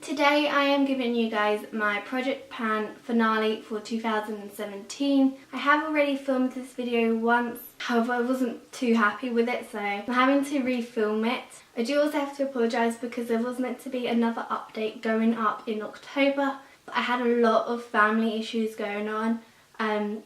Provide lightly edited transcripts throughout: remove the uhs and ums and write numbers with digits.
Today I am giving you guys my project pan finale for 2017. I have already filmed this video once, however I wasn't too happy with it, so I'm having to refilm it. I do also have to apologise because there was meant to be another update going up in October, but I had a lot of family issues going on.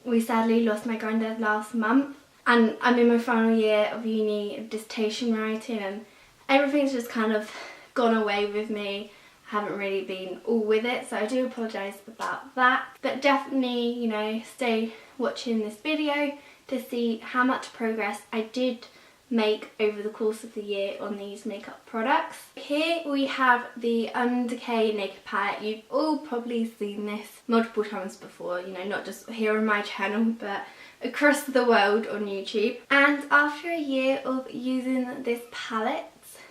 We sadly lost my granddad last month, and I'm in my final year of uni of dissertation writing, and everything's just kind of gone away with me. Haven't really been all with it, so I do apologise about that, but definitely, you know, stay watching this video to see how much progress I did make over the course of the year on these makeup products. Here we have the Undecayed Naked Palette. You've all probably seen this multiple times before, you know, not just here on my channel but across the world on YouTube. And after a year of using this palette,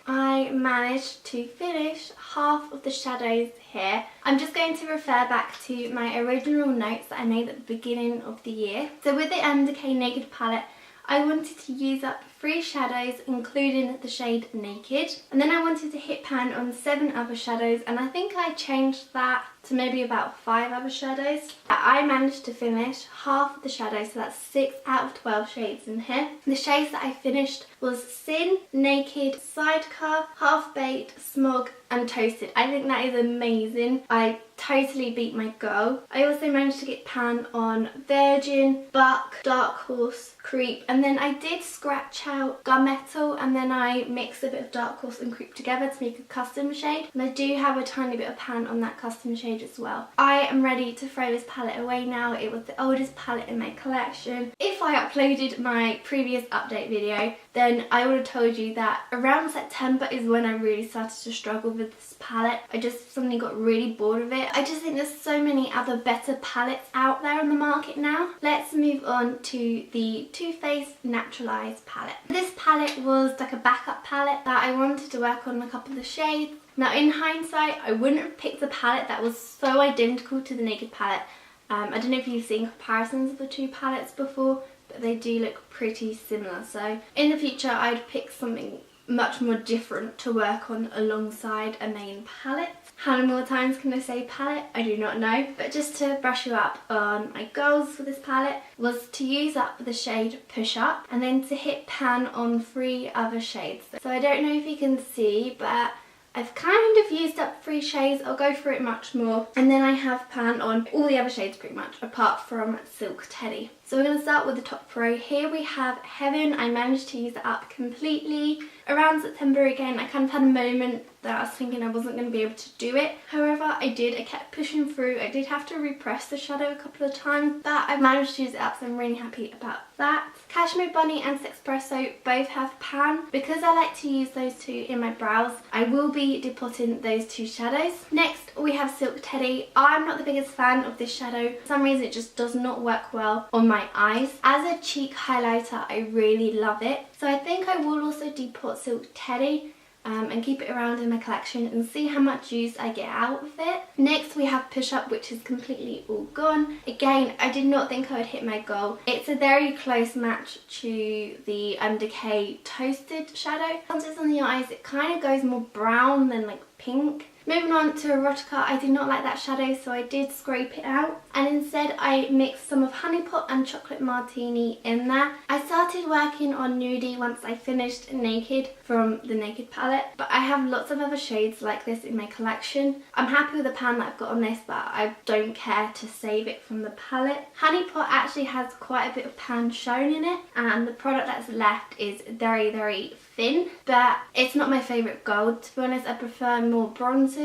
I managed to finish half of the shadows here. I'm just going to refer back to my original notes that I made at the beginning of the year. So with the Undecayed Naked Palette, I wanted to use up 3 shadows, including the shade Naked, and then I wanted to hit pan on 7 other shadows, and I think I changed that to maybe about 5 other shadows. I managed to finish half of the shadows, so that's 6 out of 12 shades in here. The shades that I finished was Sin, Naked, Sidecar, Half Baked, Smog and Toasted. I think that is amazing. I totally beat my goal. I also managed to get pan on Virgin, Buck, Dark Horse, Creep, and then I did scratch out Gunmetal, and then I mixed a bit of Dark Horse and Creep together to make a custom shade, and I do have a tiny bit of pan on that custom shade as well. I am ready to throw this palette away now. It was the oldest palette in my collection. If I uploaded my previous update video, then I would have told you that around September is when I really started to struggle with this palette. I just suddenly got really bored of it. I just think there's so many other better palettes out there on the market now. Let's move on to the Too Faced Naturalized palette. This palette was like a backup palette that I wanted to work on a couple of the shades. Now in hindsight, I wouldn't have picked a palette that was so identical to the Naked palette. I don't know if you've seen comparisons of the two palettes before, but they do look pretty similar. So in the future, I'd pick something much more different to work on alongside a main palette. How many more times can I say palette? I do not know. But just to brush you up on my goals for this palette was to use up the shade Push Up and then to hit pan on 3 other shades. So I don't know if you can see, but I've kind of used up 3 shades. I'll go through it much more. And then I have pan on all the other shades pretty much, apart from Silk Teddy. So we're going to start with the top row. Here we have Heaven. I managed to use it up completely. Around September again, I kind of had a moment that I was thinking I wasn't going to be able to do it. However, I did. I kept pushing through. I did have to repress the shadow a couple of times, but I managed to use it up, so I'm really happy about that. Cashmere Bunny and Sexpresso both have pan. Because I like to use those two in my brows, I will be depotting those 2 shadows. Next, we have Silk Teddy. I'm not the biggest fan of this shadow. For some reason, it just does not work well on my eyes. As a cheek highlighter, I really love it. So I think I will also depot Silk Teddy and keep it around in my collection and see how much use I get out of it. Next we have Push Up, which is completely all gone. Again, I did not think I would hit my goal. It's a very close match to the Undecayed Toasted shadow. Once it's on the eyes, it kind of goes more brown than like pink. Moving on to Erotica, I did not like that shadow, so I did scrape it out. And instead I mixed some of Honey Pot and Chocolate Martini in there. I started working on Nudie once I finished Naked from the Naked palette, but I have lots of other shades like this in my collection. I'm happy with the pan that I've got on this, but I don't care to save it from the palette. Honey Pot actually has quite a bit of pan shown in it, and the product that's left is very, very thin, but it's not my favourite gold. To be honest, I prefer more bronzes.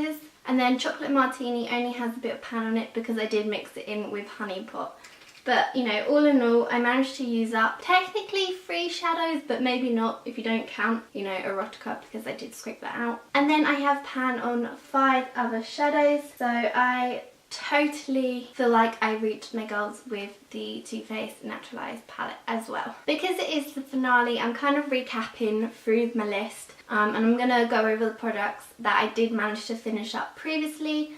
And then Chocolate Martini only has a bit of pan on it because I did mix it in with Honey Pot. But, you know, all in all, I managed to use up technically 3 shadows, but maybe not if you don't count, you know, Erotica, because I did scrape that out. And then I have pan on 5 other shadows, so I totally feel like I reached my goals with the Too Faced Naturalized palette as well. Because it is the finale, I'm kind of recapping through my list, and I'm going to go over the products that I did manage to finish up previously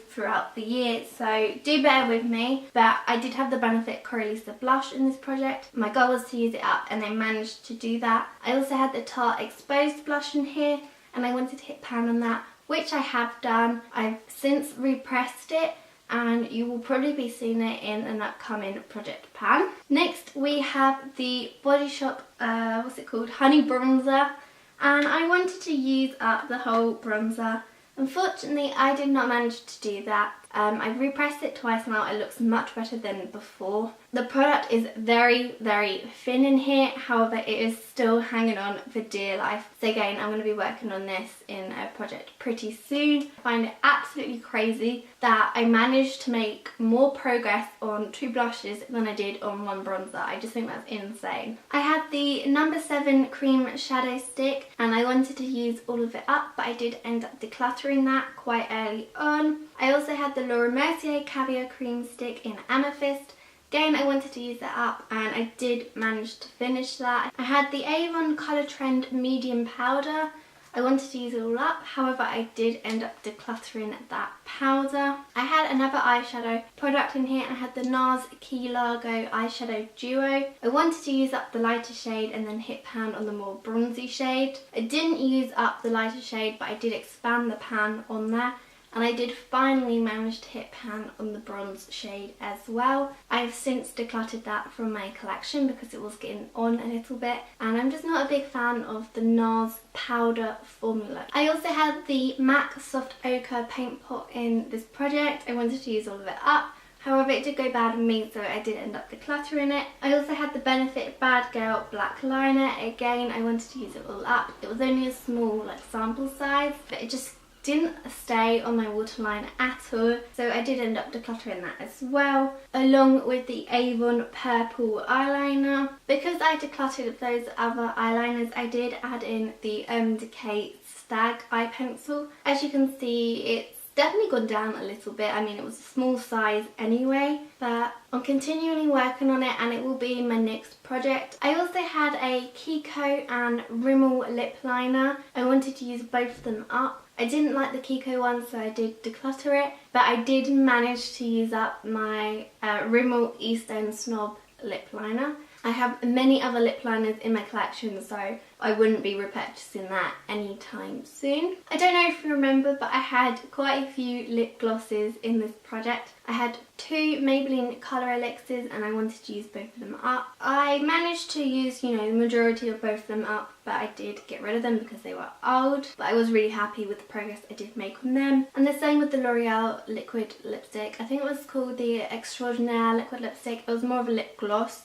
throughout the year, so do bear with me. But I did have the Benefit Coralisa blush in this project. My goal was to use it up and I managed to do that. I also had the Tarte Exposed blush in here and I wanted to hit pan on that. which I have done. I've since repressed it and you will probably be seeing it in an upcoming project pan. Next we have the Body Shop, what's it called, Honey Bronzer, and I wanted to use up the whole bronzer. Unfortunately I did not manage to do that. I've repressed it twice now, it looks much better than before. The product is very, very thin in here, however it is still hanging on for dear life. So again, I'm going to be working on this in a project pretty soon. I find it absolutely crazy that I managed to make more progress on 2 blushes than I did on 1 bronzer. I just think that's insane. I had the number 7 cream shadow stick and I wanted to use all of it up, but I did end up decluttering that quite early on. I also had the Laura Mercier Caviar Cream Stick in Amethyst. Again, I wanted to use that up and I did manage to finish that. I had the Avon Colour Trend Medium Powder. I wanted to use it all up, however I did end up decluttering that powder. I had another eyeshadow product in here. I had the NARS Key Largo Eyeshadow Duo. I wanted to use up the lighter shade and then hit pan on the more bronzy shade. I didn't use up the lighter shade, but I did expand the pan on there. And I did finally manage to hit pan on the bronze shade as well. I've since decluttered that from my collection because it was getting on a little bit, and I'm just not a big fan of the NARS powder formula. I also had the MAC Soft Ochre paint pot in this project. I wanted to use all of it up. However, it did go bad on me, so I did end up decluttering it. I also had the Benefit Bad Girl black liner. Again, I wanted to use it all up. It was only a small sample size, but it just didn't stay on my waterline at all, so I did end up decluttering that as well, along with the Avon purple eyeliner. Because I decluttered those other eyeliners, I did add in the Undecayed Stag eye pencil. As you can see, it's definitely gone down a little bit. I mean, it was a small size anyway, but I'm continually working on it and it will be my next project. I also had a Kiko and Rimmel lip liner. I wanted to use both of them up. I didn't like the Kiko one, so I did declutter it, but I did manage to use up my Rimmel East End Snob lip liner. I have many other lip liners in my collection, so I wouldn't be repurchasing that anytime soon. I don't know if you remember, but I had quite a few lip glosses in this project. I had 2 Maybelline Colour Elixirs and I wanted to use both of them up. I managed to use, the majority of both of them up, but I did get rid of them because they were old. But I was really happy with the progress I did make on them. And the same with the L'Oreal liquid lipstick. I think it was called the Extraordinaire liquid lipstick. It was more of a lip gloss.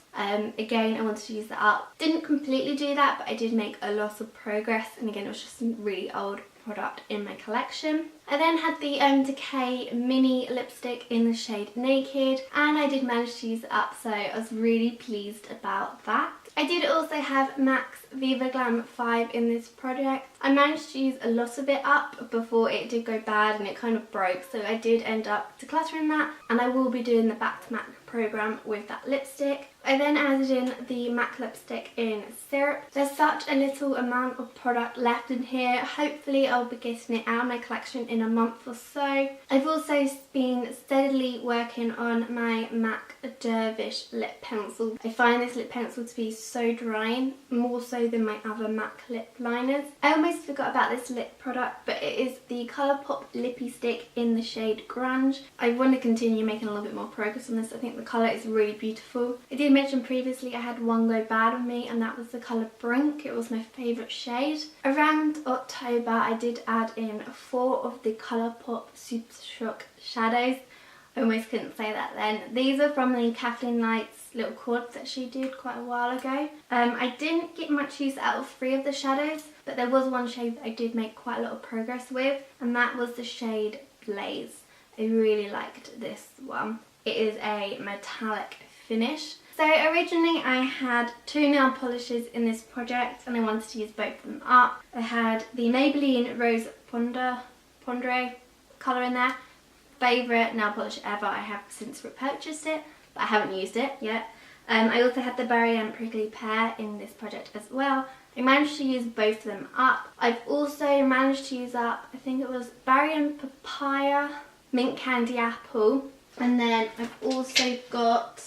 Again, I wanted to use that up. Didn't completely do that, but I did make a lot of progress, and again, it was just a really old product in my collection. I then had the Decay mini lipstick in the shade Naked, and I did manage to use it up, so I was really pleased about that. I did also have MAC's Viva Glam 5 in this project. I managed to use a lot of it up before it did go bad and it kind of broke, so I did end up decluttering that, and I will be doing the Back to MAC program with that lipstick. I then added in the MAC lipstick in Syrup. There's such a little amount of product left in here. Hopefully I'll be getting it out of my collection in a month or so. I've also been steadily working on my MAC Dervish lip pencil. I find this lip pencil to be so drying, more so than my other MAC lip liners. I almost forgot about this lip product, but it is the Colourpop Lippy Stick in the shade Grunge. I want to continue making a little bit more progress on this. I think the colour is really beautiful. I did mention previously I had one go bad on me, and that was the colour Brink. It was my favourite shade. Around October I did add in 4 of the Colourpop Super Shock shadows. I almost couldn't say that then. These are from the Kathleen Light's little quads that she did quite a while ago. I didn't get much use out of 3 of the shadows, but there was one shade that I did make quite a lot of progress with, and that was the shade Blaze. I really liked this one. It is a metallic finish. So originally I had 2 nail polishes in this project and I wanted to use both of them up. I had the Maybelline Rose Pondere colour in there. Favourite nail polish ever. I have since repurchased it, but I haven't used it yet. I also had the Berry and Prickly Pear in this project as well. I managed to use both of them up. I've also managed to use up, I think it was Berry and Papaya, Mint Candy Apple, and then I've also got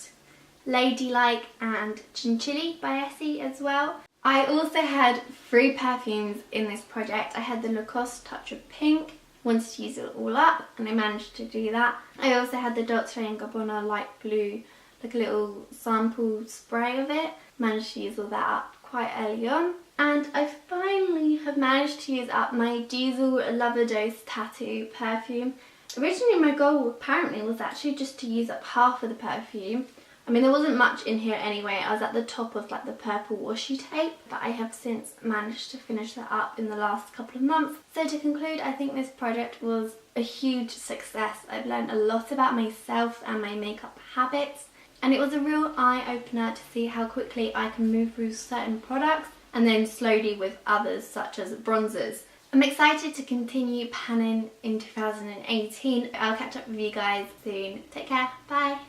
Ladylike and Chinchilli by Essie as well. I also had 3 perfumes in this project. I had the Lacoste Touch of Pink, wanted to use it all up, and I managed to do that. I also had the Dr. & Gabbana light blue, like a little sample spray of it. Managed to use all that up quite early on. And I finally have managed to use up my Diesel Loverdose Tattoo perfume. Originally my goal apparently was actually just to use up half of the perfume. I mean, there wasn't much in here anyway. I was at the top of like the purple washi tape, but I have since managed to finish that up in the last couple of months. So to conclude, I think this project was a huge success. I've learned a lot about myself and my makeup habits, and it was a real eye-opener to see how quickly I can move through certain products and then slowly with others, such as bronzers. I'm excited to continue panning in 2018. I'll catch up with you guys soon. Take care. Bye.